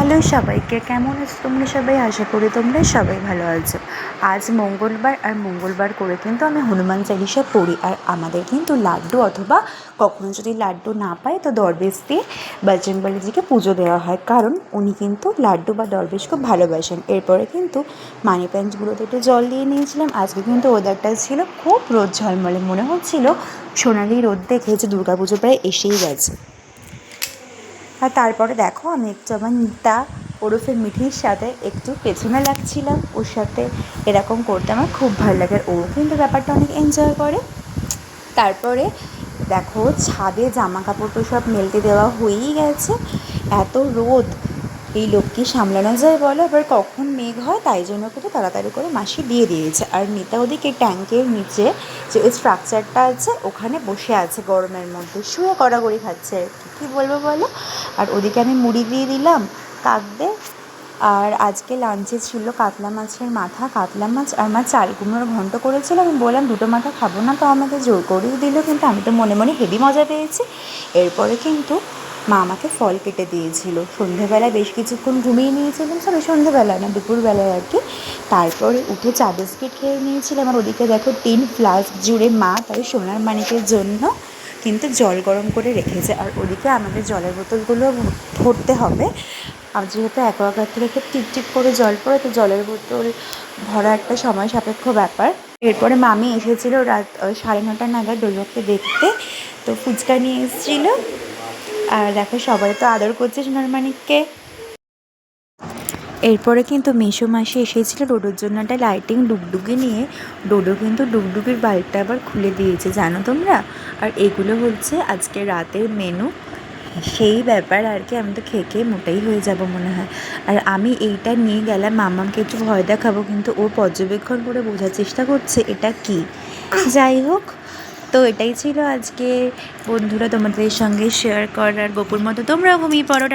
Hello সবাইকে, কেমন আছো তোমরা সবাই? আশা করি তোমরা সবাই ভালো আছো। আজ মঙ্গলবার, আর মঙ্গলবার করে কিন্তু আমি হনুমান চালিসা পড়ি। আর আমাদের কিন্তু লাড্ডু, অথবা কখনো যদি লাড্ডু না পাই তো দরবেশ দিয়ে বজরংবলীজিকে পুজো দেওয়া হয়, কারণ উনি কিন্তু লাড্ডু বা দরবেশ খুব ভালোবাসেন। এরপরে কিন্তু মানি প্ল্যান্টগুলোতে একটু জল দিয়ে নিয়েছিলাম। আজকে কিন্তু ওয়েদারটা ছিল খুব রোদ ঝলমলে, মনে হচ্ছিল সোনালি রোদ দেখে যে দুর্গাপুজো প্রায় এসেই গেছে। আর তারপরে দেখো, আমি একটু আমার নিতা ওরফে মিঠির সাথে একটু পেছনে লাগছিলাম। ওর সাথে এরকম করতে আমার খুব ভালো লাগে, আর ও কিন্তু ব্যাপারটা অনেক এনজয় করে। তারপরে দেখো, ছাদে জামা কাপড় তো সব মেলতে দেওয়া হয়েই গেছে। এত রোদ, এই লোককে সামলানো যায় বলো? এবার কখন মেঘ হয়, তাই জন্য কিন্তু তাড়াতাড়ি করে মাসি দিয়ে দিয়েছে। আর মিতা ওদিকে ট্যাঙ্কের নিচে যে ওই স্ট্রাকচারটা আছে ওখানে বসে আছে, গরমের মধ্যে শুয়ে গড়াগড়ি খাচ্ছে। আর কী বলবো বলো? আর ওদিকে আমি মুড়ি দিয়ে দিলাম কাকদের। আর আজকে লাঞ্চে ছিল কাতলা মাছের মাথা, কাতলা মাছ, আর মা চাল কুমড়োর ঘন্ট করেছিল। আমি বললাম দুটো মাথা খাবো না, তো আমাকে জোর করেই দিল, কিন্তু আমি তো মনে মনে হেভি মজা পেয়েছি। এরপরে কিন্তু মা আমাকে ফল কেটে দিয়েছিল। সন্ধেবেলায় বেশ কিছুক্ষণ ঘুমিয়ে নিয়েছিলাম, সন্ধেবেলায় না, দুপুরবেলায় আর কি। তারপরে উঠে চা বিস্কিট খেয়ে নিয়েছিলাম। আর ওদিকে দেখো, 3 ফ্লাস্ক জুড়ে মা তাই সোনার মানিকের জন্য কিন্তু জল গরম করে রেখেছে। আর ওদিকে আমাদের জলের বোতলগুলো ভরতে হবে। আর যেহেতু অ্যাকোয়াগার্ড থেকে খুব টিপটিপ করে জল পড়ে, তো জলের বোতল ভরা একটা সময় সাপেক্ষ ব্যাপার। এরপরে মামি এসেছিল রাত 9:30 নাগাদ দোলককে দেখতে, তো ফুচকা নিয়ে এসেছিলো। আর দেখো, সবাই তো আদর করছে সোনার মানিককে। এরপরে কিন্তু মেসো মাসি এসেছিলো ডোডোর জন্য একটা লাইটিং ডুগডুগি নিয়ে। ডোডো কিন্তু ডুগডুগির বাল্বটা আবার খুলে দিয়েছে, জানো তোমরা? আর এগুলো হচ্ছে আজকে রাতের মেনু, সেই ব্যাপার আর কি। আমি তো খেয়ে খেয়ে মোটাই হয়ে যাব মনে হয়। আর আমি এইটা নিয়ে গেলাম মাম্মামকে একটু ভয় দেখাবো, কিন্তু ও পর্যবেক্ষণ করে বোঝার চেষ্টা করছে এটা কি। যাই হোক, তো এটাই ছিল আজকে বন্ধুরা তোমাদের সঙ্গে শেয়ার করার। গোপুর মতো তোমরাও ঘুমিয়ে পড়ো।